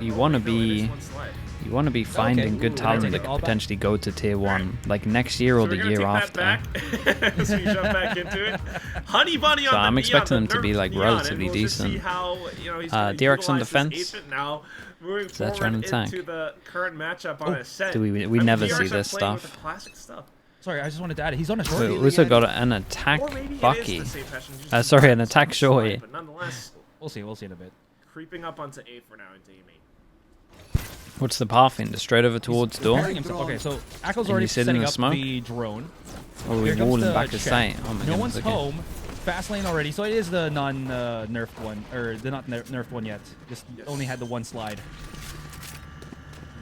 You want to be finding good talent that could potentially go to tier 1, like next year or the year after. So you jump back into it. Honey Bunny on So I'm expecting them to be like relatively decent. DRX on defense. Now moving Zeta forward on attack. into the current matchup on Ascent. Do we never see this stuff. Sorry, I just wanted to add it. He's on a short. We also got an attack Bucky. Sorry, an attack Shorty. But nonetheless, we'll see in a bit. Creeping up onto A for now into A main. What's the path in? Straight over towards door? Okay, so Akko's already setting up the drone. Oh, we're walling back to sight. Oh my no one's okay. home. Fast lane already, so it is the non-nerfed one, or the not nerfed one yet. Just only had the one slide.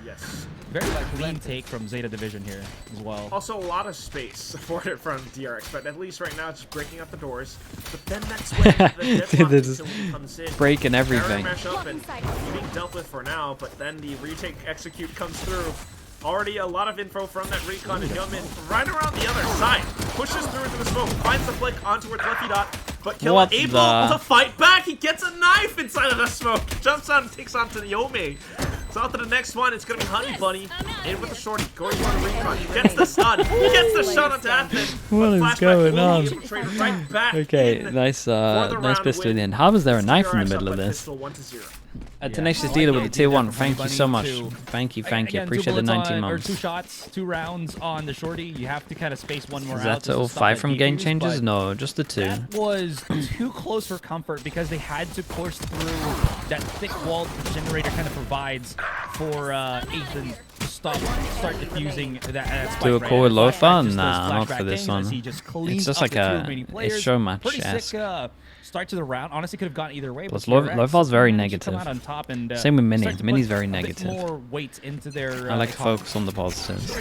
Yes. Very clean take from Zeta Division here as well. Also, a lot of space afforded from DRX, but at least right now it's just breaking up the doors. But then that's when the deadlock comes in. Breaking everything. Mashup and being dealt with for now, but then the retake execute comes through. Already a lot of info from that recon and Yeoman right around the other side. Pushes through into the smoke, finds the flick onto its lefty dot, but Killa able to fight back. He gets a knife inside of the smoke, jumps out and takes on to the Yome. So on to the next one, it's going to be Honey Bunny. In with the shorty, going for the recon. He gets the stun. He gets the shot onto Ascent. What is going on? Right okay, nice pistol in the end. How was there a knife in the middle of this? Tenacious Dealer with the tier 1. Thank you so much. Thank you. Appreciate the 19 months. 2 shots, 2 rounds on the shorty. You have to kind of space one more out. Is that all 5 from game changes? No, just the 2. That was too close for comfort because they had to course through that thick wall that the generator kind of provides for Ethan to start diffusing that spike. Do a call with Lofa? Nah, not for this one. It's just like a show match-esque. Start to the round. Honestly, could have gone either way. Plus, Lofar's very negative. On top and, same with Mini. Mini's very negative. More weight into their, I like to focus on the positives.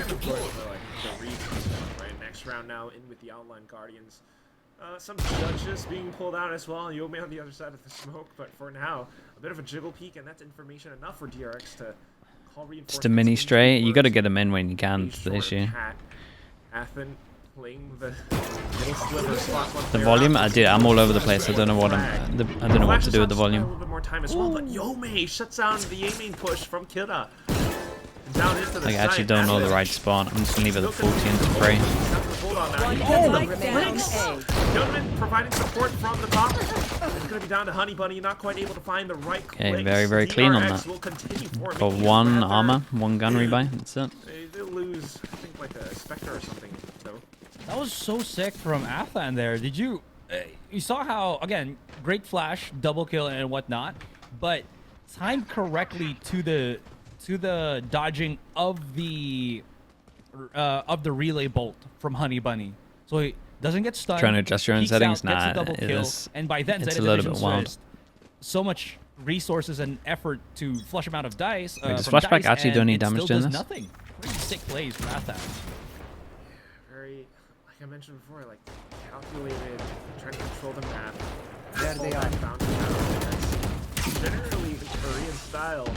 Next round now in with the outline Guardians. Some judges being pulled out as well. Yome on the other side of the smoke, but for now, a bit of a jiggle peek, and that's information enough for DRX to call reinforcements. Just a mini straight. You got to get them in when you can for this year. The volume, I'm all over the place. I don't know what to do with the volume. A little bit more time as well, but Yome shuts down the A main push from Killa. Down into the I actually don't know the right spot. I'm just gonna leave it at 40 and spray. Yeoman providing support from the top. It's gonna be down to Honey Bunny, not quite able to find the right clicks. Okay, very clean on that. Got 1 armor, 1 gun rebuy. That's it. They lose, I think, like a Spectre or something. So that was so sick from Athan there. Did you? You saw how, again, great flash, double kill and whatnot, but timed correctly to the dodging of the relay bolt from Honey Bunny. So he doesn't get stunned. Trying to adjust your own settings, and by then it's Zeta a little bit wild. So much resources and effort to flush him out of dice. Wait, does flashback actually do any damage in this? Nothing. Pretty sick plays for Athan. Very, like I mentioned before, like calculated, trying to control the map. There they are. That's generally Korean style.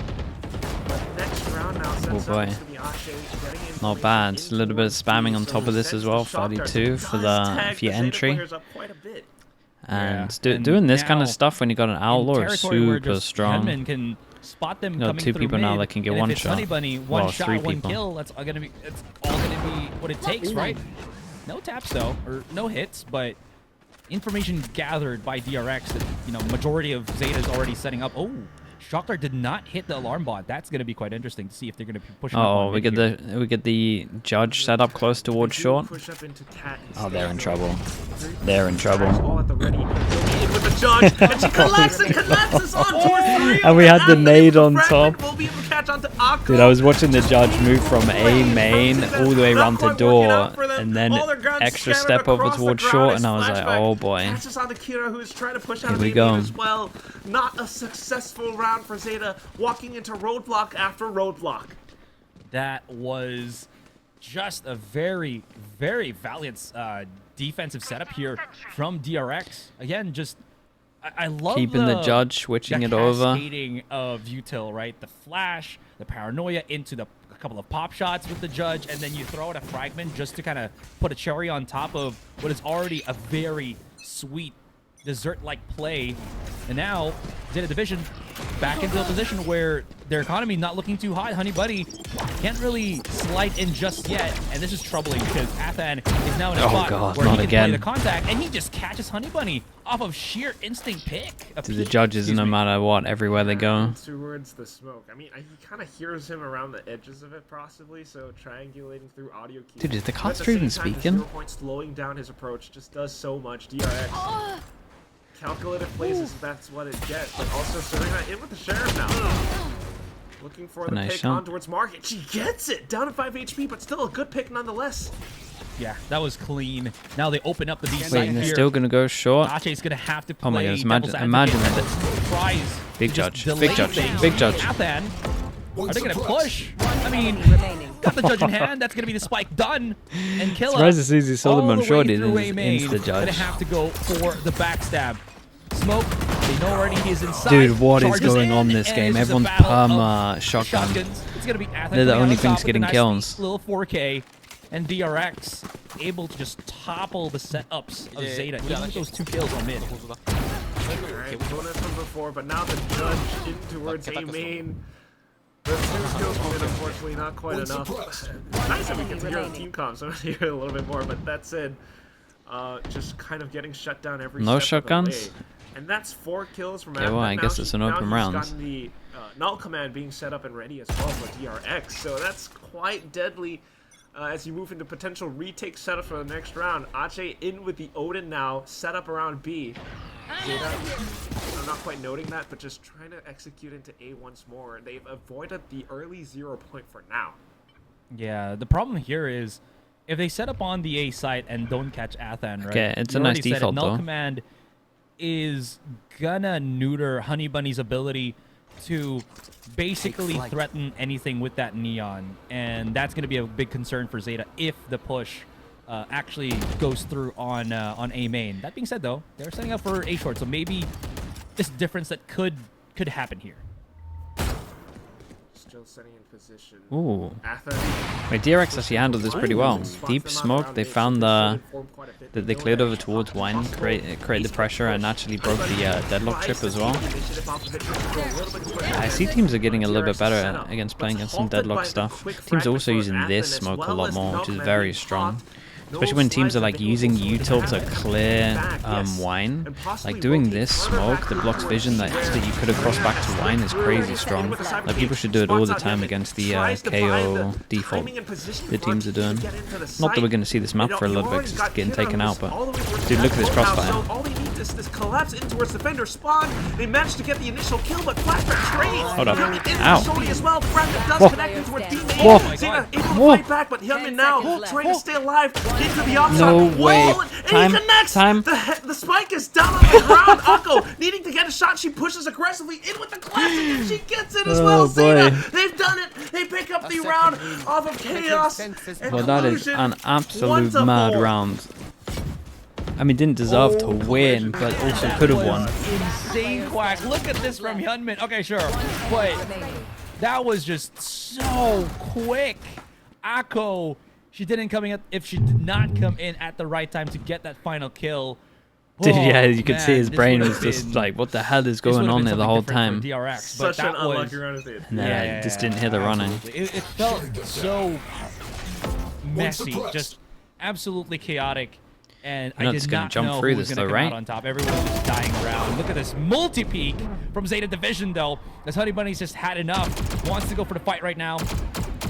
Next round now sets boy. up to the Ashe, Not bad. A little bit of spamming on top of this as well. 32 for your entry. And doing this kind of stuff when you got an Outlaw is super strong. Can spot them 2 people now that can get 1 shot. Honey Bunny, 1 shot, 1 kill. That's all gonna be. It's all gonna be what it takes, right? No taps though, or no hits, but information gathered by DRX that majority of Zeta's already setting up. Oh. Shockdart did not hit the alarm bot. That's going to be quite interesting to see if they're going to be pushing. Oh, we get the judge set up close towards short. Oh, they're in trouble. They're in trouble. All at the ready. With the judge, and she collapses onto a 3. And we had the nade on top. Will be able to catch onto Akko. Dude, I was watching the judge move from A main all the way around to door, and then extra step over towards short, and I was like, oh boy. Catches onto Kira, who is trying to push out of Here we go. as well. Not a successful round for Zeta, walking into roadblock after roadblock. That was just a very valiant defensive setup here from DRX. Again, just I love keeping the judge, switching it over. Cascading of util, right? The flash, the paranoia into a couple of pop shots with the judge, and then you throw out a fragment just to kind of put a cherry on top of what is already a very sweet dessert-like play. And now Zeta Division back into a position where their economy not looking too hot. Honey Bunny can't really slide in just yet, and this is troubling because Athan is now in a spot where he can play the contact, and he just catches Honey Bunny off of sheer instinct pick. To the judges, no matter what, everywhere they go. Towards the smoke. I mean, he kind of hears him around the edges of it, possibly, so triangulating through audio cues. Dude, is the caster even speaking? 0 point slowing down his approach just does so much. DRX. Calculated plays, that's what it gets, but also Serena in with the Sheriff now. Looking for the pick on towards Market. She gets it! Down to 5 HP, but still a good pick nonetheless. Yeah, that was clean. Now they open up the B side. Wait, and they're still going to go short? Ache's going to have to play. Oh my goodness, imagine that. Big judge, big judge, big judge. Athan, are they going to push? I mean, got the judge in hand. That's going to be the spike done. And Killa. Surprised as soon as he saw them on short, it is insta-judge. Going to have to go for the backstab. Smoke, they know already he's inside. Dude, what is going on this game? Everyone's perma shotgun. It's going to be Athan. They're the only things getting kills. Little 4K. And DRX able to just topple the setups of Zeta. Even with those 2 kills on mid. Alright, bonus from before, but now the judge in towards A main. The 2 kills from mid, unfortunately, not quite enough. Nice that we get to hear the team comms, so I'm going to hear a little bit more, but that said, just kind of getting shut down every step shotguns? of the way. And that's 4 kills from well, I guess it's an open round. Now he's gotten the null command being set up and ready as well for DRX, so that's quite deadly. As you move into potential retake setup for the next round. Ache in with the Odin now, set up around B. Zeta, I'm not quite noting that, but just trying to execute into A once more. They've avoided the early 0 point for now. Yeah, the problem here is if they set up on the A site and don't catch Athan, right? Okay, it's a nice default null though. Command is gonna neuter Honey Bunny's ability to basically threaten anything with that neon, and that's going to be a big concern for Zeta if the push actually goes through on A main. That being said, though, they're setting up for A short, so maybe this difference that could happen here. Still setting in position. Ooh. Wait, DRX actually handled this pretty well. Deep smoke, they found that they cleared over towards wine, create the pressure, and actually broke the deadlock trip as well. I see teams are getting a little bit better against playing against some deadlock stuff. Teams are also using this smoke a lot more, which is very strong. Especially when teams are like using util to clear wine. Like doing this smoke that blocks vision that you could have crossed back to wine is crazy strong. Like people should do it all the time against the KO default the teams are doing. Not that we're going to see this map for a little bit because it's getting taken out, but dude, look at this crossfire. All they need is this collapse in towards defender spawn. They managed to get the initial kill, but flashback trades. Hold up. Ow. As well. Fragment does connect into a teammate. Zeta able to fight back, but Hyunmin now trying to stay alive. Into the offside. No way. And he connects. The spike is down on the ground. Akko needing to get a shot. She pushes aggressively in with the classic and she gets it as well. Zeta, they've done it. They pick up the round off of Chaos. Well, that is an absolute mad round. I mean, didn't deserve to win, but also could have won. Insane quack. Look at this from Hyunmin. Okay, sure. But that was just so quick. Akko. She didn't come in if she did not come in at the right time to get that final kill. Dude, yeah, you could see his brain was just like, what the hell is going on there the whole time? DRX, Such an unlucky run of it. Nah, just didn't hear the running. It felt so messy, just absolutely chaotic. And I did not know who was going to come out on top. Everyone was just dying around. Look at this multi-peak from Zeta Division, though. As Honey Bunny's just had enough. Wants to go for the fight right now.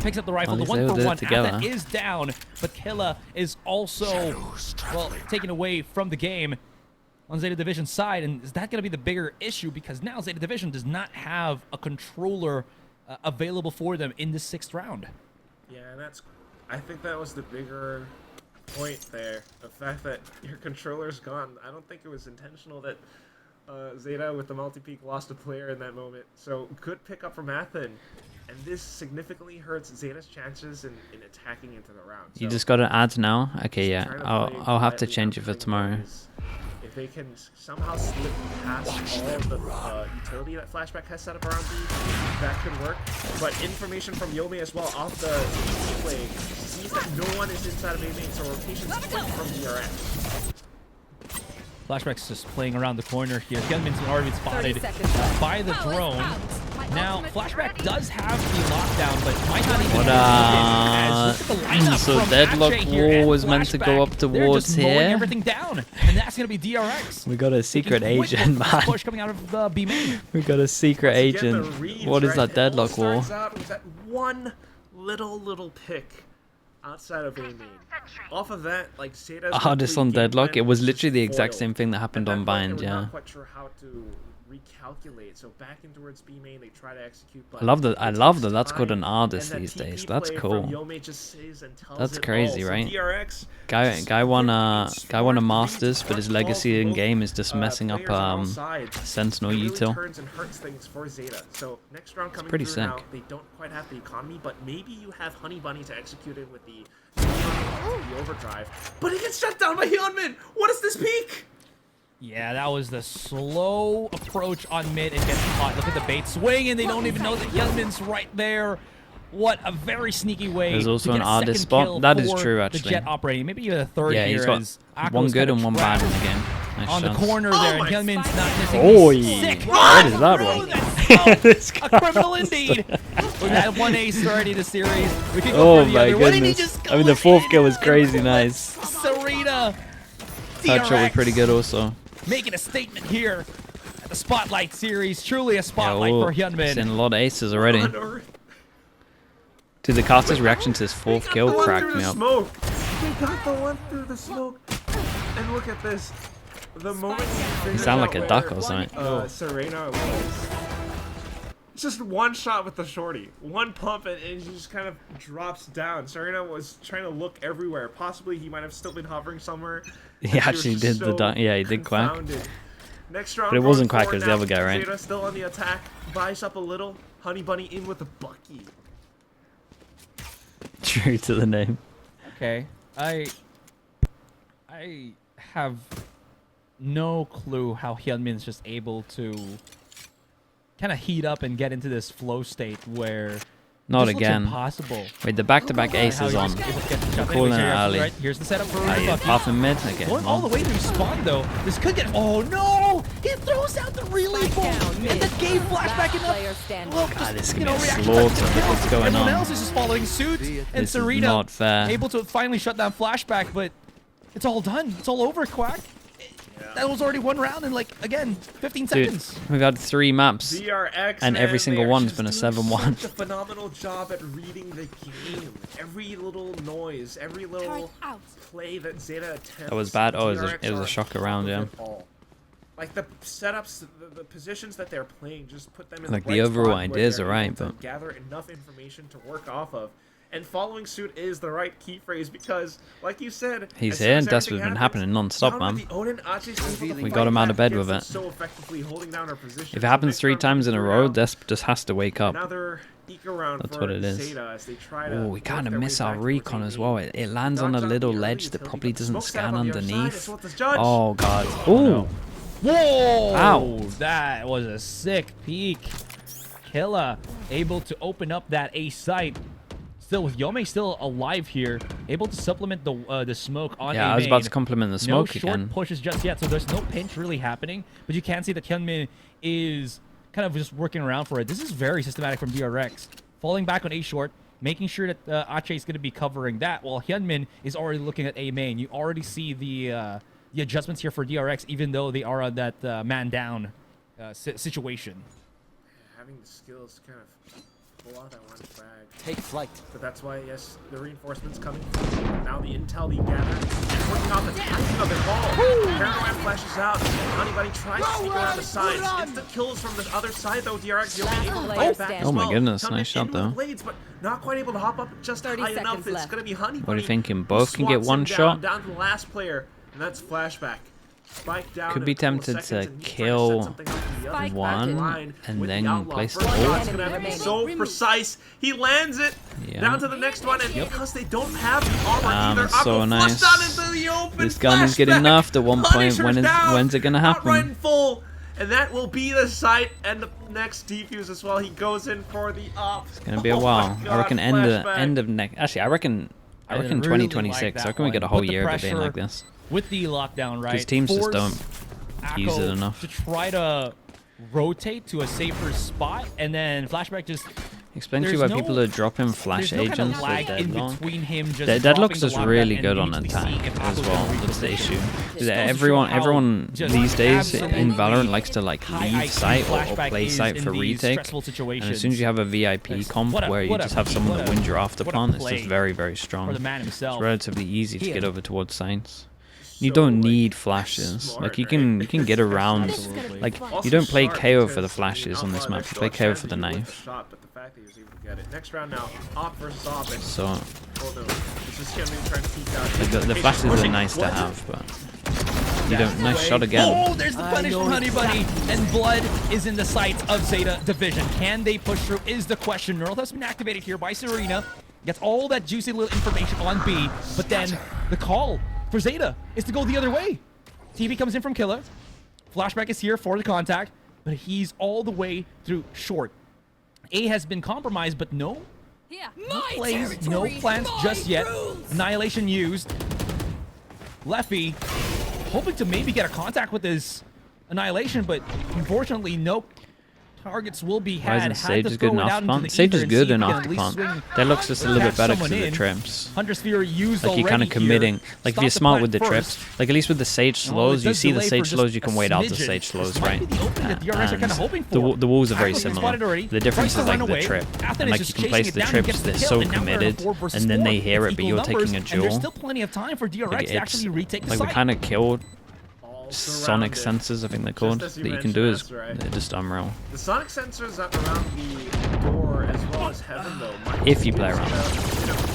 Picks up the rifle. The 1-for-1. Athan is down, but Killa is also, well, taken away from the game on Zeta Division's side. And is that going to be the bigger issue? Because now Zeta Division does not have a controller available for them in the 6th round. Yeah, I think that was the bigger point there. The fact that your controller's gone. I don't think it was intentional that Zeta with the multi-peak lost a player in that moment. So good pickup from Athan. And this significantly hurts Zeta's chances in attacking into the round. So you just got to add now? Okay, yeah. I'll have to change it for tomorrow. If they can somehow slip past all of the utility that Flashback has set up around B, that could work. But information from Yomi as well off the play sees that no one is inside of A main, so rotation's quick from DRX. Flashback's just playing around the corner here. Hyunmin's already been spotted by the drone. Now, Flashback does have the lockdown, but might not even so deadlock wall was meant to go up towards here. Everything down, and that's gonna be DRX. We got a secret agent, man. Push coming out of B main. We got a secret agent. What is that deadlock wall? Out with that one little pick outside of A main. Off of that, like Zeta's This on deadlock. It was literally the exact same thing that happened on bind. Yeah. Not quite sure how to recalculate. So back in towards B main, they try to execute. I love that. I love that. That's called an Ardis these days. That's cool. That's crazy, right? Guy won a Masters, but his legacy in game is just messing up Sentinel util. So next round coming pretty through sick. now, they don't quite have the economy, but maybe you have Honey Bunny to execute it with the overdrive. But it gets shut down by Hyunmin. What is this peak? Yeah, that was the slow approach on mid and gets caught. Look at the bait swing, and they don't even know that Hyunmin's right there. What a very sneaky way. There's also to an get a Ardis second spot. kill That is for true, actually. The Jet operating. Maybe even a third Yeah, here. he's got as Akko one was good kinda and one bad in trapped the game. Nice on the chance. corner there, and Hyunmin's not missing. Oh, Sick. what is that one? That's a criminal indeed. We've had one ace already this series. We could go Oh for the my other. What did he goodness. just I mean, the go fourth in kill was and crazy put nice. Serena. That shot was pretty good also. Making a statement here at the Spotlight series. Truly a spotlight for Hyunmin. Seen a lot of aces already. Dude, the caster's reaction to his fourth kill cracked me up. They got the one through the smoke. And look at this. The moment you sound like a duck or something. Serena was just one shot with the shorty. One pump and she just kind of drops down. Serena was trying to look everywhere. Possibly he might have still been hovering somewhere. He actually did the duck. Yeah, he did quack. Next round, but it wasn't quack, it was the other guy, right? Zeta still on the attack. Buys up a little. Honey Bunny in with the Bucky. True to the name. Okay, I have no clue how Hyunmin's just able to kind of heat up and get into this flow state where Not this again. looks impossible. Wait, the back-to-back aces on. Calling it early. Right, here's the setup for Half a mid. Okay. Going all the way through spawn though. This could get. Oh no! He throws out the relay bomb and that gave Flashback enough. Well, God, this is you gonna know, be a reaction slaughter. time to kill. What's going Everyone on? else is just following suit, and This is Serena not fair. able to finally shut down Flashback, but it's all done. It's all over, Quack. That was already one round in, like, again, 15 Dude, seconds. we've had 3 maps. DRX, And every single they're one's just been a doing 7-1. Such a phenomenal job at reading the game. Every little noise, every little play that Zeta attempts. That was bad. Oh, it was DRX a are shock on around, top yeah. of it all. Like the setups, the positions that they're playing, just put them in Like, the the right overall spot where ideas they're are right, able to but- gather enough information to work off of. And following suit is the right key phrase because, like you said, He's as soon here, as and that's everything what's been happens, happening non-stop, down with man. the Odin, Ache's able to We fight got him out back of bed against with it it. so effectively holding down our position. If it happens 3 times in a row, Desp just has to wake up. Another eco round That's for what it is. Zeta as they try to Oh, we work kind of their way miss our back towards recon A as main. well. It lands on a Dodge out little the ledge early that utility, probably but doesn't smoke setup scan on the other side underneath. is what this judge. Oh, God. no. Ooh. Whoa! Ow. That was a sick peek. Killa able to open up that A site. Still with Yome still alive here, able to supplement the smoke on Yeah, A I was about main. to compliment the No smoke short again. pushes just yet, so there's no pinch really happening. But you can see that Hyunmin is kind of just working around for it. This is very systematic from DRX. Falling back on A short, making sure that Ache is going to be covering that, while Hyunmin is already looking at A main. You already see the adjustments here for DRX, even though they are on that man down situation. Having the skills to kind of pull out that one frag. Take flight. But that's why, yes, the reinforcements coming. Now the intel being gathered. And working off the timing of it all. Paranoia flashes out. Honey Bunny tries to sneak around the sides. Instant kills from the other side, though. DRX able to fight back as Oh my well. goodness, Coming nice shot, in with though. Blades, but not quite able to hop up just 30 high enough. seconds It's left. going to be Honey What are Bunny you thinking? who Both can get swats one him shot? down to the last player, and that's Flashback. Spike down Could in be a couple of tempted to seconds, and he's trying kill set something up in the other Spike one line and with the then outlaw. place the First ult. shot's gonna have to be so precise. He lands it Yeah. down to the next one, and because they don't have the armor either, It's so Aqua nice. flushed out into the open. This gun is getting Flashback. nerfed at one point. Punisher's down, When's it gonna happen? outright in full, and that will be the site and the next defuse as well. He goes in for the op. It's gonna be a while. I reckon end of next. Actually, I reckon I really 2026. like I that reckon we get a one. whole Put the year of it being pressure like this. with the lockdown, right? Because teams just don't use it Akko enough. to try to rotate to a safer spot, and then Flashback just... Especially where people are dropping flash there's no kind of agents lag with in deadlock. between him just Deadlock's dropping the just lockdown really and good on immediately seeing attack if as Akko's well. gonna That's the reach issue. Just Everyone just these days in absolutely Valorant likes to like high leave IQ site or Flashback play is site in for these retake. stressful And as situations. soon as you have a VIP comp where you just have someone that wins your after pawn, it's just very, very strong. For the man It's himself. relatively easy to get over towards sites. You don't need flashes. Like you can get around. Like you don't play KO for the flashes on this map. You play KO for the knife. Next round now, op versus op. So oh no, this is Hyunmin trying to tease out. like the flashes are nice to have, but you don't. Nice shot again. Oh, there's the punish from Honey Bunny, and blood is in the sights of Zeta Division. Can they push through? Is the question. Neural has been activated here by Serena. Gets all that juicy little information on B, but then the call for Zeta is to go the other way. TV comes in from Killer. Flashback is here for the contact, but he's all the way through short. A has been compromised, but no plays, no plans just yet. Annihilation used. Leffy hoping to maybe get a contact with his Annihilation, but unfortunately, nope. Targets will be Why had. isn't Sage to as good in throw it out into Afterpon? the Sage is ether and good see in if he can at least Afterpon. swing That looks just a little bit catch better because of someone the in. trips. Hunter Sphere used Like you're kind of already committing. here. Like if Stop you're the smart fight with the first. trips. Like at least with the Sage slows, it you does see the delay Sage for slows, just you can a wait out the smidgen. Sage slows, This might right? be the opening that DRX are kinda hoping for. The walls are very Akko's been similar. spotted already. The difference Tries is to like run the away. trip. Athen And is like just you can chasing place it the down and trips, gets the they're kill, so and now we're on a committed, 4 versus and then 4. they hear It's it, but equal you're taking a numbers, and there's duel. still plenty of time for DRX Like to actually retake the like we site. kind of killed All sonic surrounded. sensors, I think they're called, as that you you can do is mentioned, that's right. they're just unreal. The sonic sensors that around the door as well as heaven though. might If you play just, around.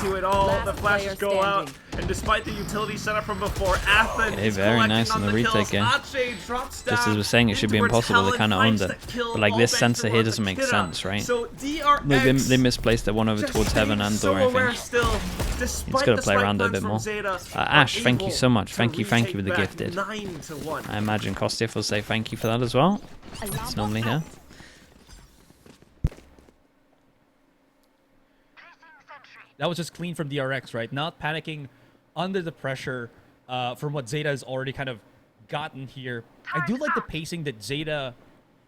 Into it all, Last the flashes player go out, standing. and despite the utility setup from before, Ascent Okay, is very collecting nice on the kills. retake game. Ache drops down Just as we're saying, it should be into impossible. They Talon, kind of owned finds it. the kill, But like all this banks sensor are here on doesn't the make kiddo. sense, right? So DRX They misplaced it one over just towards heaven and so door, aware I think. still, despite gotta the play spike around it a plans bit from more. Zeta, Ash, are thank you able so much. to Thank you retake with the back gifted. 9-1. I imagine Kostiff will say thank you for that as well. It's normally here. That was just clean from DRX, right? Not panicking under the pressure from what Zeta has already kind of gotten here. I do like the pacing that Zeta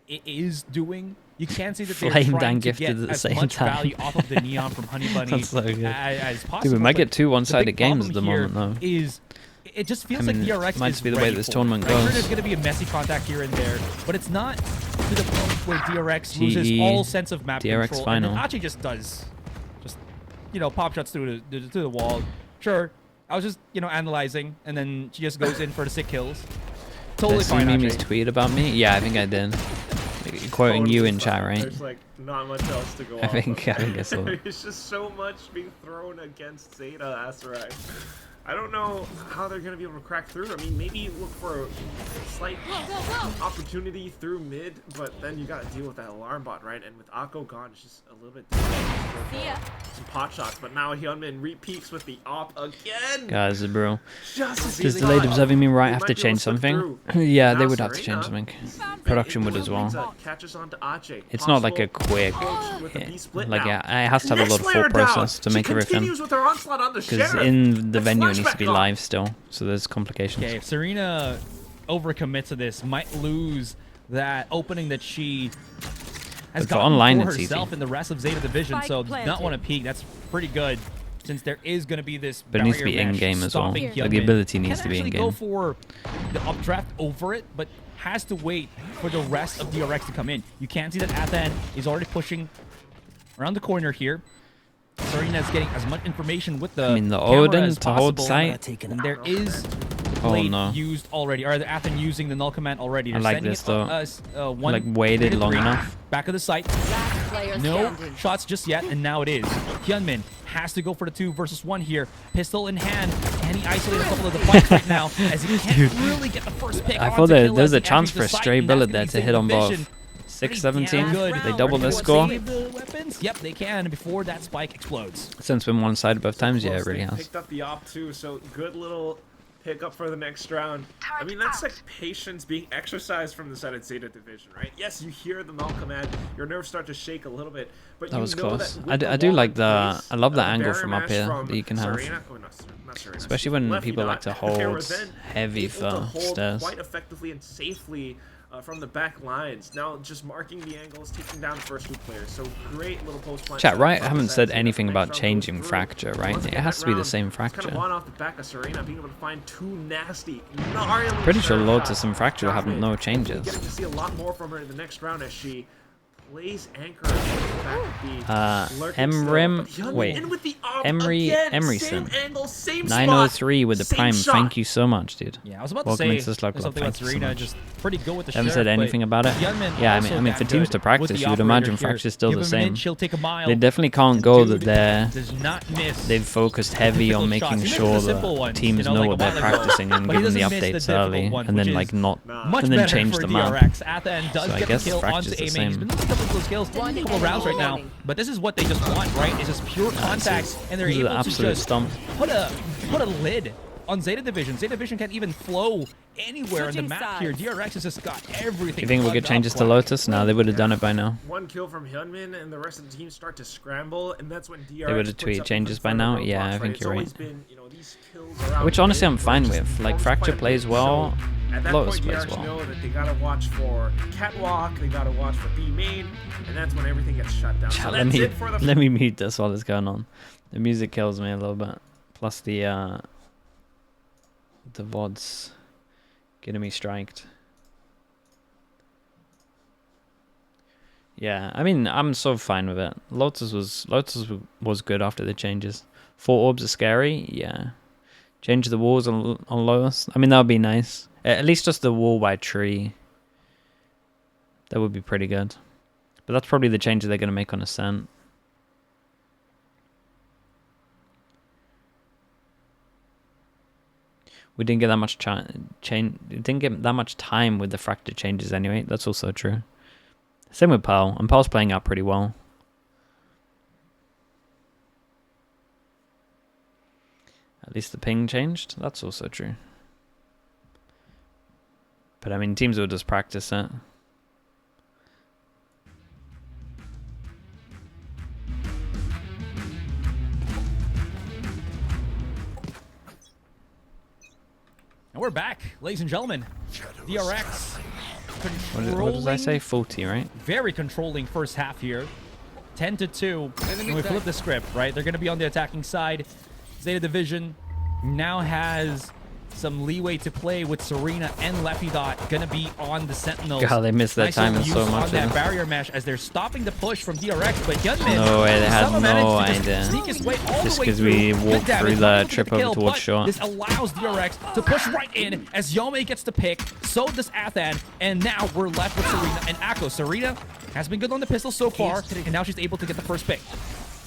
is doing. You can see that they're Flame trying Dan to gifted get at the as same much time. value off of the neon from Honey Bunny That's so good. as possible. Dude, we might but get two the one-sided big games at the problem here moment, though. is it just feels I mean, like DRX it might is just be the way ready this for it, tournament right? Sure, goes. there's going to be a messy contact here and there, but it's not to the point where DRX loses GE, all sense of map DRX control. final. And then Ache just does, pop shots through the wall. Sure, I was just, analyzing, and then she just goes in for the 6 kills. Totally Did I see fine, Mimi's Ache. tweet about me? Yeah, I think I did. Quoting you in chat, right? There's like not much else to go I off think of. I saw it. There's just so much being thrown against Zeta Asarai. I don't know how they're gonna be able to crack through. I mean, maybe look for a slight opportunity through mid, but then you gotta deal with that alarm bot, right? And with Akko gone, it's just a little bit difficult for some pot shots. But now Hyunmin repeaks with the op again. Guys, bro. Just as Does he delayed thought. observing me right They have might to be able change slip something? through. Yeah, they Now would have to change Serena, something. Production would as well. Catches on to Ache. It's not like a quick, with the B split like now. it has to have a lot of Next player thought process down. to She make everything. continues with her onslaught on the Because Sheriff. in the That's venue it needs to flashback be gone. live still, so there's complications. Okay, if Serena overcommits to this, might lose that opening that she has But for gotten online, for it's herself easy. in the rest of Zeta Division. Spike So planted. not want to peek. That's pretty good, since there is going to be this. But it needs to barrier be mesh in-game as well. stopping Like the Hyunmin. ability needs Can to be actually in-game. go for the updraft over it, but has to wait for the rest of DRX to come in. You can see that Athen is already pushing around the corner here. Serena's getting as much information with the I mean, the camera Odin as to hold possible. sight. And there is Oh blade no. used already, or the Athen using the null command already. I They're like sending this, it, though. one, Like, waited 3 to long 3. enough. Back of the site. Last player No standing. shots just yet, and now it is. Hyunmin has to go for the 2 versus 1 here. Pistol in hand. Can he isolate a couple of the fights right now, as he can't really get the first pick I onto thought there kill was as a he chance enters for a the site, stray and that's bullet gonna there be to Zeta hit on both. Division. 6-17. Good. They double Can their they score. save the weapons? Yep, they can before that spike explodes. Since been one-sided both times, yeah, it really They has. picked up the op too, so good little pick up for the next round. I mean, that's like patience being exercised from the side of Zeta division, right? Yes, you hear the Malcolm ad, your nerves start to shake a little bit, but That you was know close. that I do like the I love the angle barrier from up mash here from that you can have. Serena, oh, not Serena, Especially when Lefty people Dot, like to they hold were then heavy able to for hold stairs. quite effectively and safely from the back lines. Now just marking the angles, taking down the first two players. So great little post plant. Chat, right? I haven't said Zeta. anything Next about round changing goes through. fracture, right? Once It again, has that to be the round same was kind fracture. of one off the back of Serena, being able to find two nasty, gnarly Pretty sure serve Lotus shots. and Fracture have no We're changes. getting to see a lot more from her in the next round as she plays anchor back to the Emrim, wait, Emeryson, 903 with the prime. Thank you so much, dude. Yeah, I was about to Welcome say into this local. something about Thank you so Serena, much. just pretty good with the Haven't sheriff, said but anything about it. Gunman Yeah, also I mean, for damn teams good to with practice, the you would operator imagine here. Fracture's still Give the him an same. inch, he'll take a mile. They definitely can't go Dude that they're. does not miss. They've focused heavy on Difficult making shots. He sure misses the simple that ones, teams you know, know like what a they're while ago. practicing and But he give them the doesn't miss the updates difficult early, ones, and then which like is not, much and then better change for them up. DRX. Athen does So I get guess the kill Fracture's onto the A-main. He's same. been losing a couple of those kills, a couple of rounds right now, but this is what they just want, right? It's just pure contact, and they're This is able an to absolute just stomp. put a lid on Zeta Division. Zeta Division can't even flow anywhere in the map here. DRX has just got everything. You think we could plugged change up this to for it. Lotus? No, they would have done it by now. One kill from Hyunmin, and the rest of the team start to scramble, and that's when DRX They would have tweeted changes by now. Yeah, I think you're right. Which honestly I'm fine with. Like Fracture plays well, At that Lotus point, plays DRX well. know that they gotta watch for Catwalk, they gotta watch for B main, and that's when everything gets shut down. So Chat, that's it for the let me mute this while it's going on. The music kills me a little bit. Plus the VOD's getting me striked. Yeah, I mean, I'm so fine with it. Lotus was good after the changes. 4 orbs are scary, yeah. Change the walls on Lotus. I mean, that would be nice. At least just the wall by tree. That would be pretty good. But that's probably the changes they're going to make on Ascent. We didn't get that much didn't get that much time with the Fracture changes anyway. That's also true. Same with Pearl. And Pearl's playing out pretty well. At least the ping changed. That's also true. But I mean, teams will just practice it. And we're back, ladies and gentlemen. DRX. What did I say? 40, right? Very controlling first half here. 10-2. And we flip the script, right? They're going to be on the attacking side. Zeta Division now has some leeway to play with Serena and Lefty Dot gonna be on the Sentinels. God, they missed their timing so much. On that barrier mesh as they're stopping the push from DRX, but Hyunmin No way, they had no idea. sneak his way all Just the way because through. we Good walked damage, through not the able to trip get the over kill, towards but short. This allows DRX to push right in as Yome gets the pick. So does Athen, and now we're left with Serena and Akko. Serena has been good on the pistol so far, and now she's able to get the first pick.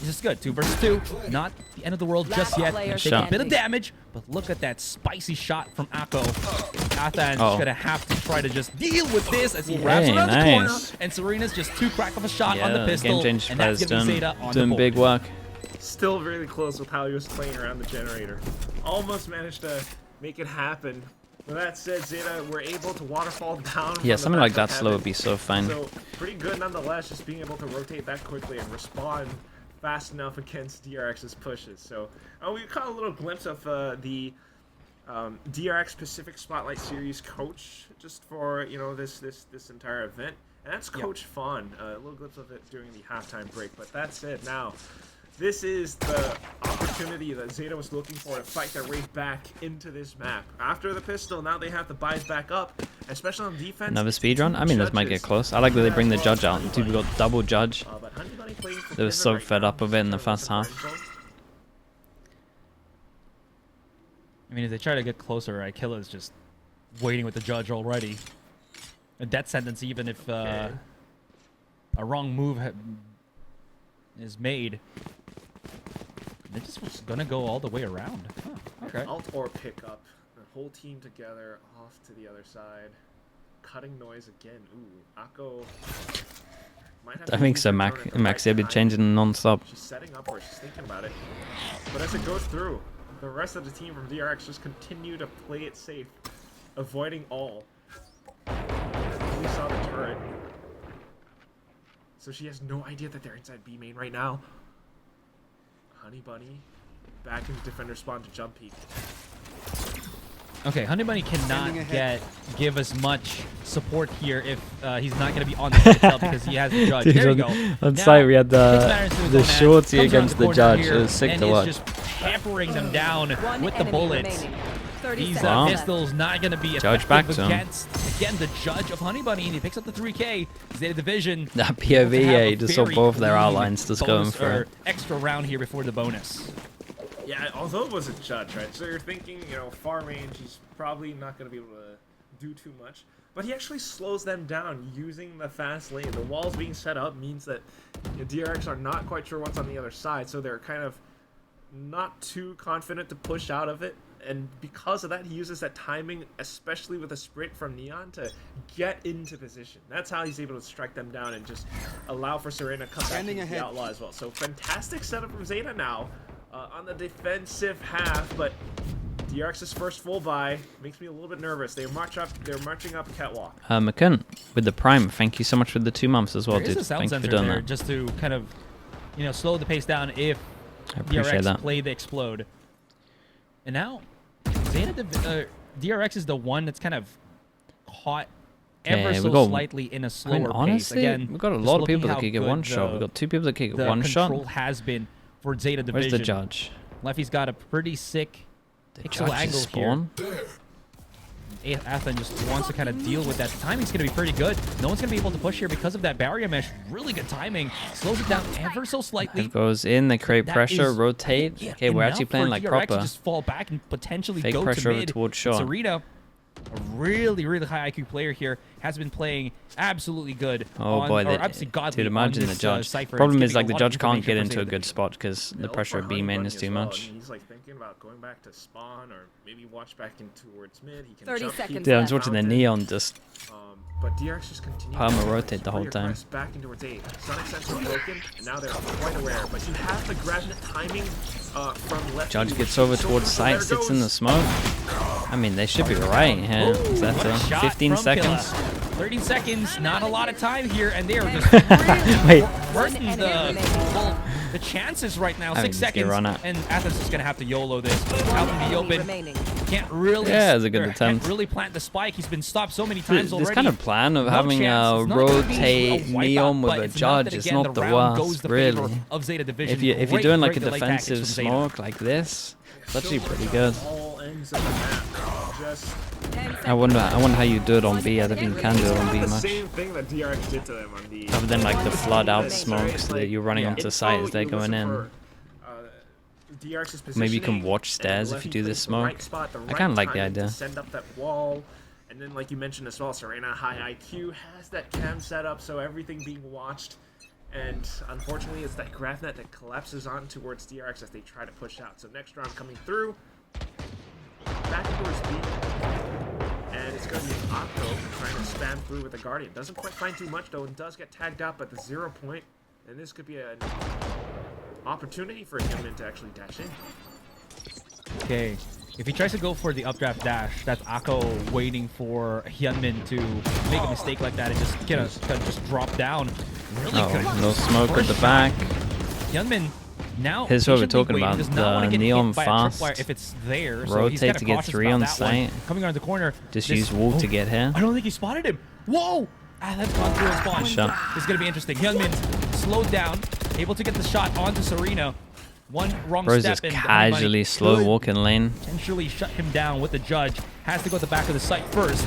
This is good. 2 versus 2. Not the end of the world just yet. Taking a bit of damage, but look at that spicy shot from Akko. Athan's gonna have to try to just deal with this as he wraps around the corner, and Serena's just too crack of a shot on the pistol, game change and that's giving Zeta on the doing board. big work. Still really close with how he was playing around the generator. Almost managed to make it happen. With that said, Zeta were able to waterfall down. Yeah, from something the like back that of slow heaven. would be so fine. So pretty good nonetheless, just being able to rotate that quickly and respond fast enough against DRX's pushes. So we caught a little glimpse of the DRX Pacific Spotlight Series coach just for this entire event, and that's Coach Fawn. A little glimpse of it during the halftime break. But that's it. Now, this is the opportunity that Zeta was looking for to fight their way back into this map. After the pistol, now they have the buys back up, especially on defense. Another speedrun? I mean, this might get close. I like that they bring the judge out. Dude, we got double judge. They were so fed up of it in the first half. I mean, if they try to get closer, right, Killa's just waiting with the judge already. A death sentence, even if a wrong move is made. They're just gonna go all the way around. Huh, okay. Alt or pick up. The whole team together off to the other side. Cutting noise again. Ooh, Akko. I think so, Maxi. I've been changing non-stop. She's setting up or she's thinking about it. But as it goes through, the rest of the team from DRX just continue to play it safe, avoiding all. We saw the turret. So she has no idea that they're inside B main right now. Honey Bunny back in defender spawn to jump peek. Okay, Honey Bunny cannot give as much support here if he's not going to be on the site itself because he has the judge. Dude, there you go. On Now, site, we had the Comes shorty around against the corner judge. here It was sick and to is watch. just hampering them down with the bullets. These Wow. pistols not going to be Judge effective back to him. against, again, the judge of Honey Bunny, and he picks up the 3K. Zeta Division. That POV, you just saw very both their clean outlines just going bonus for or it. extra round here before the bonus. Yeah, although it was a judge, right? So you're thinking, you know, far range, he's probably not going to be able to do too much. But he actually slows them down using the fast lane. The walls being set up means that DRX are not quite sure what's on the other side, so they're kind of not too confident to push out of it. And because of that, he uses that timing, especially with a sprint from Neon, to get into position. That's how he's able to strike them down and just allow for Serena to come back into the Outlaw as well. So fantastic setup from Zeta now on the defensive half, but DRX's first full buy makes me a little bit nervous. They're marching up catwalk. McKun with the prime. Thank you so much for the 2 months as well, There is dude. a sound Thank you for sensor doing there that. just to kind of, you know, slow the pace down if I appreciate DRX that. play the explode. And now, DRX is the one that's kind of caught ever Okay, so we got- slightly in a I slower mean, honestly, pace. Again, we've got a just lot of looking people that how could get good one shot. We've got 2 people that could get the one shot. control has been for Zeta Division. Where's the judge? Leffy's got a pretty sick The pixel judge angle is spawn. here. Athen just wants to kind of deal with that. The timing's going to be pretty good. No one's going to be able to push here because of that barrier mesh. Really good timing. Slows it down ever so slightly. It goes in, they create That pressure, is rotate. Okay, we're actually enough playing for like DRX proper. to just fall back and potentially Fake go pressure to over mid. towards short. Serena, a really, really high IQ player here, has been playing absolutely good. Oh boy, absolutely godly dude, imagine on the this, judge. Cypher. Problem It's is, like, giving the a lot of judge can't get information into for a Zeta good Division. spot because the Nope, pressure for of B Honey main Bunny is as too well. much. I mean, he's like thinking about going back to spawn or maybe watch back in towards mid. He can 30 jump seconds peek Dude, I was left. watching the neon just but DRX just continues Palmer to rotate the whole really time. aggress back into its A. Sonic Sense is broken, and now they're quite aware. But you have the gravity timing from left. judge gets over towards site, sits in the smoke. I mean, they should be right here. Is that What a shot 15 from seconds? Killa. 30 seconds, not a lot of time here, and they are just really Wait. working the chances right now. I mean, 6 just get seconds, run out. and Athens is going to have to YOLO this. Out in the open, Remaining. can't really, Yeah, it was a good or attempt. Can't really plant the spike. He's been stopped so many times This already. kind of plan of No having chance. a It's not gonna be rotate a wipeout, neon with but a it's judge that, is again, not the round goes worst, the favor really. of Zeta Division. If you're Great, doing like a great delay tactics defensive from Zeta. smoke like this, it's actually pretty good. All ends of the map. Just 10 I wonder seconds how you do it on B. I don't think you can do it on B the much. same thing that DRX did to them on the. Other than like the flood out smoke Right? so Like, that you're running yeah, onto info, site as they're you going listen in. for, DRX's Maybe you can positioning, watch and stairs if Leffy you do plays this the right smoke. spot, the I right kinda like the timing to idea. Send up that wall, and then like you mentioned as well, Serena high IQ has that cam set up, so everything being watched. And unfortunately, it's that GraphNet that collapses on towards DRX as they try to push out. So next round coming through, back towards B, and it's going to be Octo trying to spam through with the Guardian. Doesn't quite find too much though, and does get tagged out at the 0 point. And this could be an opportunity for him to actually dash in. Okay. If he tries to go for the updraft dash, that's Akko waiting for Hyunmin to make a mistake like that and just just drop down. Really good. Oh, no smoke at First the shot. back. Hyunmin now Here's what we're patiently talking waiting, about, does not want the to get neon hit by a fast. tripwire if it's there. So he's Rotate kinda to get cautious 3 about on that one. site. Coming around the corner. Just this- use Wolf to get here. I don't think he spotted him. Whoa! That's gone through his spawn. Shot. This is going to be interesting. Hyunmin slowed down, able to get the shot onto Serena. One wrong Bro's step just and casually slow could walking lane. potentially shut him down with the judge. Has to go at the back of the site first.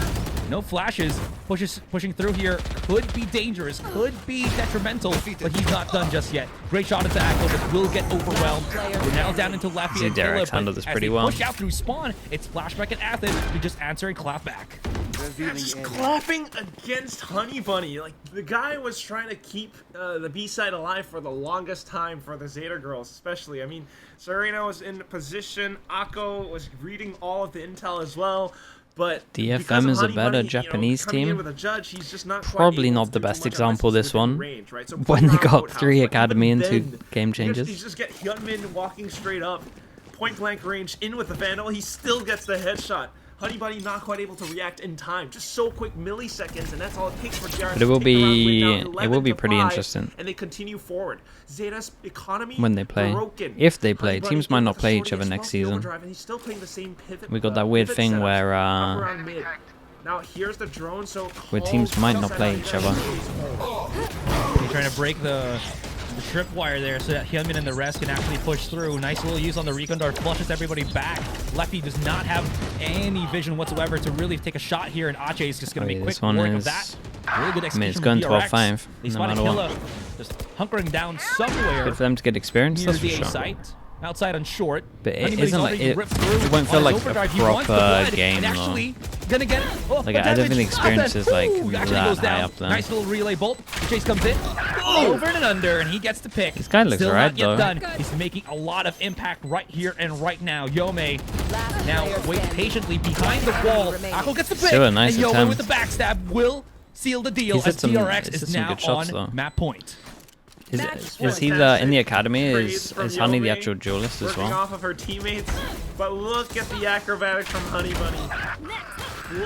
No flashes. Pushing through here. Could be dangerous. Could be detrimental. But he's not done just yet. Great shot into Akko, but will get overwhelmed. We're now down into Leffy and DRX Killa, but handled this as pretty they well. push out through spawn, it's flashback at Athens to just answer and clap back. Just clapping against Honey Bunny. Like, the guy was trying to keep the B-side alive for the longest time for the Zeta girls, especially. I mean, Serena was in position. Akko was reading all of the intel as well. But DFM because of is a Honey better Bunny, Japanese coming in team. with a judge, he's just not quite Probably able not to the do best much example, unless this he's within one. range, right? So When they putting got out Roadhouse, 3 but Academy even into then, game you changers. just get Hyunmin walking straight up, point blank range in with the Vandal. He still gets the headshot. Honey Bunny not quite able to react in time. Just so quick, milliseconds, and that's all it takes for DRX. But it will be pretty interesting. And they continue forward. Zeta's economy when they play. broken. If they play, teams might not play each other next season. We got that weird thing where now here's the drone, so where teams might not play each other. They're trying to break the tripwire there so that Hyunmin and the rest can actually push through. Nice little use on the Recon Dart, flushes everybody back. Lefty does not have any vision whatsoever to really take a shot here, and Ache is just going to be quick work of that. Really good execution. It's going 12-5. They spotted Killa just hunkering down somewhere. Good for them to get experience, Near that's for the A sure. site. Outside on short. But it isn't like it won't feel like a proper game though. Gonna get it. Oh, like I don't think the experience is like that high up there. Nice little relay bolt. Chase comes in. Over and under, and he gets the pick. This guy looks Still alright not yet though. Done. He's making a lot of impact right here and right now. Yome now wait patiently behind the wall. Akko gets the pick. Still a nice and Yome attempt. with the backstab will seal the deal as DRX is now shots, on though. map point. Is he in the academy? Is Honey the actual duelist as working well? off of her teammates, but look at the acrobatics from Honey Bunny.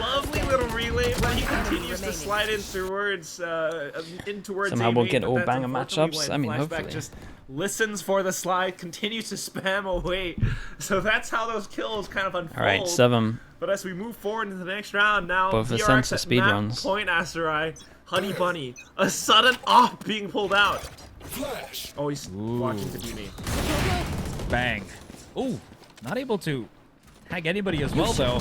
Lovely little relay, but he continues to slide in towards Somehow we'll get all banger matchups. I mean, hopefully. Just listens for the slide, continues to spam away. So that's how those kills kind of unfold. All right, 7. But as we move forward into the next round, now Both DRX Ascent to at speed map runs. point Asterai, Honey Bunny, a sudden off being pulled out. Oh, he's watching to be me. Bang. Ooh, not able to tag anybody as well though.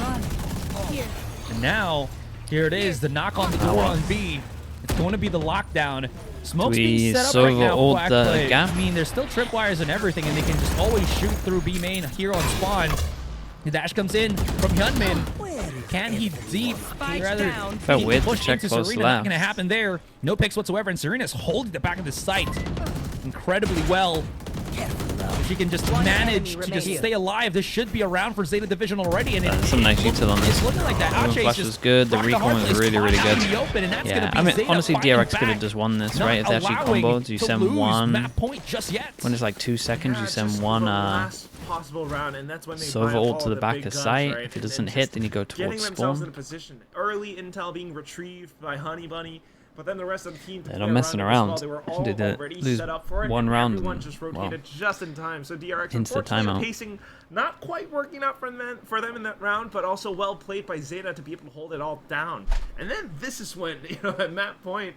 And now, here it is, the knock on the door on B. It's going to be the lockdown. Smoke's being set up right now for Blackblade. Gap? I mean, there's still tripwires and everything, and they can just always shoot through B main here on spawn. The dash comes in from Hyunmin. Can he deep? He rather felt weird to push check into close Serena. left. Not going to happen there. No picks whatsoever, and Serena's holding the back of the site incredibly well. If she can just manage to just stay alive, this should be a round for Zeta Division already. And Some nice util on this. It's looking like that. Flash is good. The recon was really, really good. Yeah, I mean, honestly, DRX could have just won this, right? If they actually comboed, you send one. When it's like 2 seconds, you send one possible round, and that's when they Sova ult to the back of guns, sight. right? If it doesn't hit, then you go towards themselves in a spawn. position. Early intel being retrieved by Honey Bunny, but then the rest of the team They're not messing around. They were all Did already lose set up for it. one and round everyone and- just rotated just in time. So DRX Into the unfortunately timeout. the pacing not quite working out for them in that round, but also well played by Zeta to be able to hold it all down. And then this is when at map point,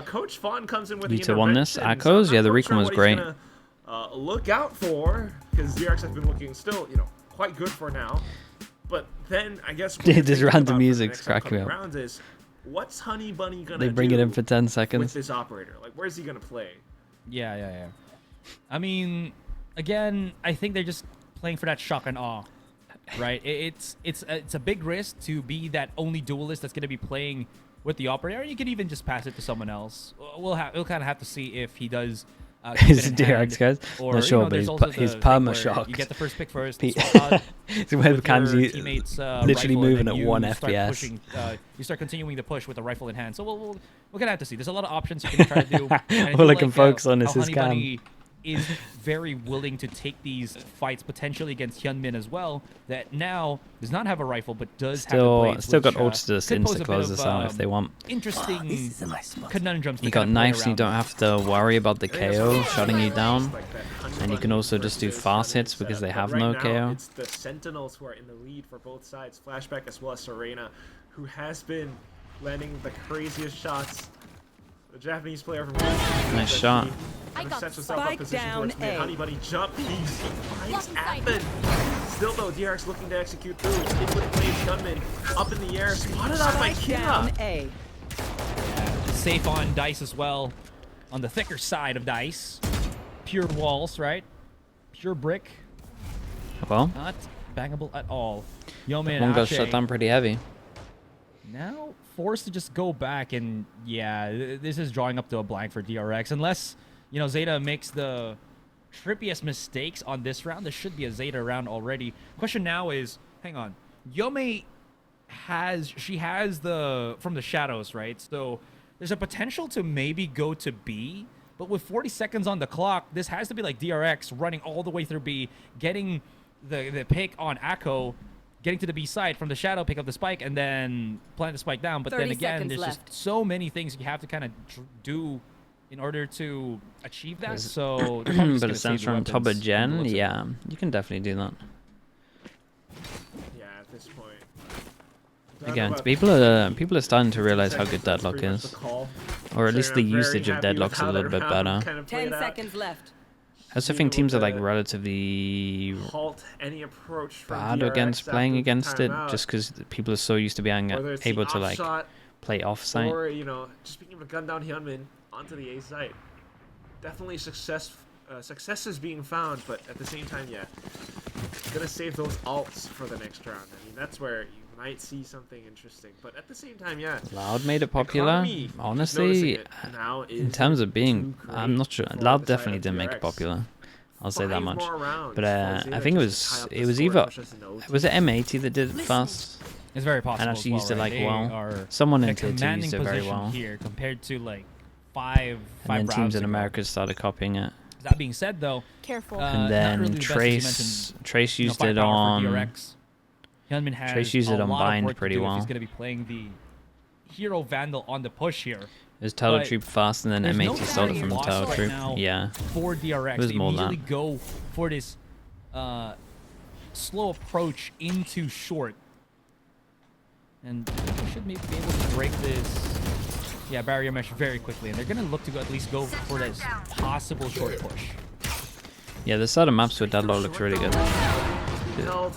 Coach Fawn comes in with the Zeta won this. intervention. Akko's? So Yeah, I'm the not recon sure was what he's great. gonna, look out for, because DRX has been looking still, quite good for now. But then I guess what This you're thinking random about for the music's next cracking me upcoming up. rounds is, what's Honey Bunny gonna They bring it in for 10 with seconds. this operator? Like, where's he gonna play? Yeah. I mean, again, I think they're just playing for that shock and awe, right? It's a big risk to be that only duelist that's going to be playing with the operator. Or you could even just pass it to someone else. We'll kind of have to see if he does. Is it DRX, guys? Or, Not sure, but there's he's also the he's thing perma where shocked. You get the first pick first. He- swap out It's with where Cam's your teammates, literally rifle, and moving then at you 1 start FPS. pushing, you start continuing the push with a rifle in hand. So we're gonna have to see. There's a lot of options you can try to do. And I All feel I can focus on is how his Honey cam. Bunny is very willing to take these fights potentially against Hyunmin as well. That now does not have a rifle but does have the blades, Still got which, ults to just could pose a insta bit close of, this out if they want. Interesting conundrums. to You got kind of play knives, and you around don't with. have to worry about the KO shutting you down. Like that Honey And you Bunny can also just do versus fast Honey hits because they setup. have But no right now, KO. It's the Sentinels who are in the lead for both sides. Flashback as well as Serena, who has been landing the craziest shots. The Japanese player from Nice shot. I got sets herself up spike position down towards mid. A. Honey Bunny jump. He finds Lucky sight. Appen. Still though, DRX looking to execute through. In with blades, gunman up in the air, spotted out by Spike down Kira. A. Safe on Dice as well. On the thicker side of Dice. Pure walls, right? Pure brick. Well, Not bangable at all. Yome and one got Ache shut down pretty heavy. now forced to just go back, and yeah, this is drawing up to a blank for DRX. Unless, Zeta makes the trippiest mistakes on this round, this should be a Zeta round already. Question now is, hang on. Yome has the from the shadows, right? So there's a potential to maybe go to B, but with 40 seconds on the clock, this has to be like DRX running all the way through B, getting the pick on Akko, getting to the B side from the shadow, pick up the spike, and then plant the spike down. But then 30 again, seconds there's left. just so many things you have to kind of do in order to achieve that. So, they're probably just But gonna it save stems the from weapons top of from the gen. looks of it. Yeah, you can definitely do that. Yeah, at this point. Again, people are starting to realize how good Deadlock is, or at least the usage of Deadlock's a little bit better. 10 seconds left. I also think teams are like relatively halt any approach from bad DRX against playing after against it, timeout. just because people are so used to being Whether it's the able to like offshot play off-site. or just being able to gun down Hyunmin onto the A site. Definitely success is being found, but at the same time, yeah, gonna save those alts for the next round. I mean, that's where you might see something interesting, but at the same time, yeah. Loud made it popular. Economy is Honestly, noticing it now in is terms of being, too I'm not sure. great for Loud the side definitely of didn't make DRX. it popular. I'll say that 5 much. more rounds But for I Zeta think it just to tie up the was score, either push us into OT. was it M80 that did it first? It's very possible. And as actually well, used it right? like They well. are Someone in a in tier 2 commanding used it very position well. here compared to like five And then rounds teams in ago. America started copying it. That being said, though, Careful. not And then really the best, as you Trace mentioned, used it firepower for on. DRX. Hyunmin has Trace used it a on lot of bind work to pretty do if well. He's going to be playing the hero Vandal on the push here. It was Turtle But Troop fast, and then there's no M80 stole it carrying from the loss Turtle right Troop. now Yeah. For DRX, It was they more than immediately go for this slow approach into short. And they should maybe be able to break this barrier mesh very quickly. And they're going to look to at least go for this possible short push. Yeah, the side of maps with Deadlock looks really good. Held.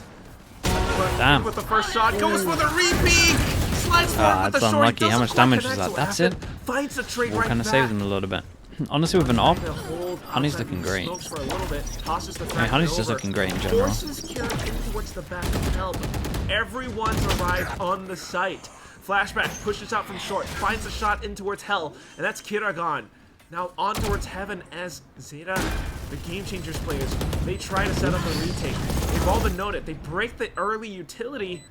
Damn. With the first shot, goes for the repeat. Slides forward with That's the short. unlucky. How Doesn't much quite damage was connect, that? so That's it. Ascent finds the trade We'll right kind of back. save them a little bit. Honestly, with an op, Trying to hold Honey's outside looking these great. smokes for a little bit, tosses the I mean, fragment Honey's just over, looking great in general. forces Kira in towards the back of the help. Everyone's arrived on the site. Flashback pushes out from short, finds a shot in towards hell, and that's Kiragon. Now on towards heaven as Zeta, the Game Changers players, they try to set up a retake. They've all been noted. They break the early utility,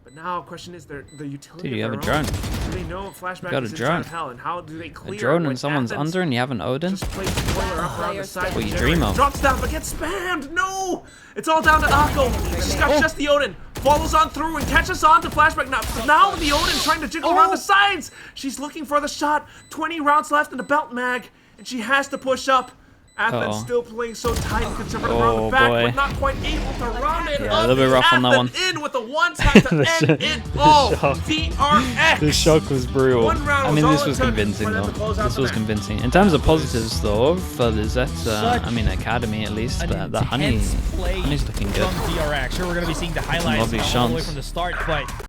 but now the question is the utility Dude, you of have a their drone. own. Do they know Flashback got a is drone. inside hell, and how do they A clear drone when and someone's Athens under and you have an Odin? just plays spoiler up around the side? What you of dream of. Drops down, but gets spammed. No! It's all down to Akko. She's got just the Odin. Follows on through and catches on to Flashback. Now the Odin trying to jiggle around the sides. She's looking for the shot. 20 rounds left in the belt mag, and she has to push up. Athens still playing so tight and conservative around the back, but not quite able to round it Yeah, up. a little bit rough on that one. Athens in with a one-time to end it all. DRX. The shock was brutal. One round I mean, was this all was it took convincing for them though. to close out This the was match. convincing. In terms of positives though, for the Zeta, Such I mean Academy at least, An the Honey's intense play looking from good. DRX. Sure, we're going to be seeing the highlights Lovely all the way shots. from the start, but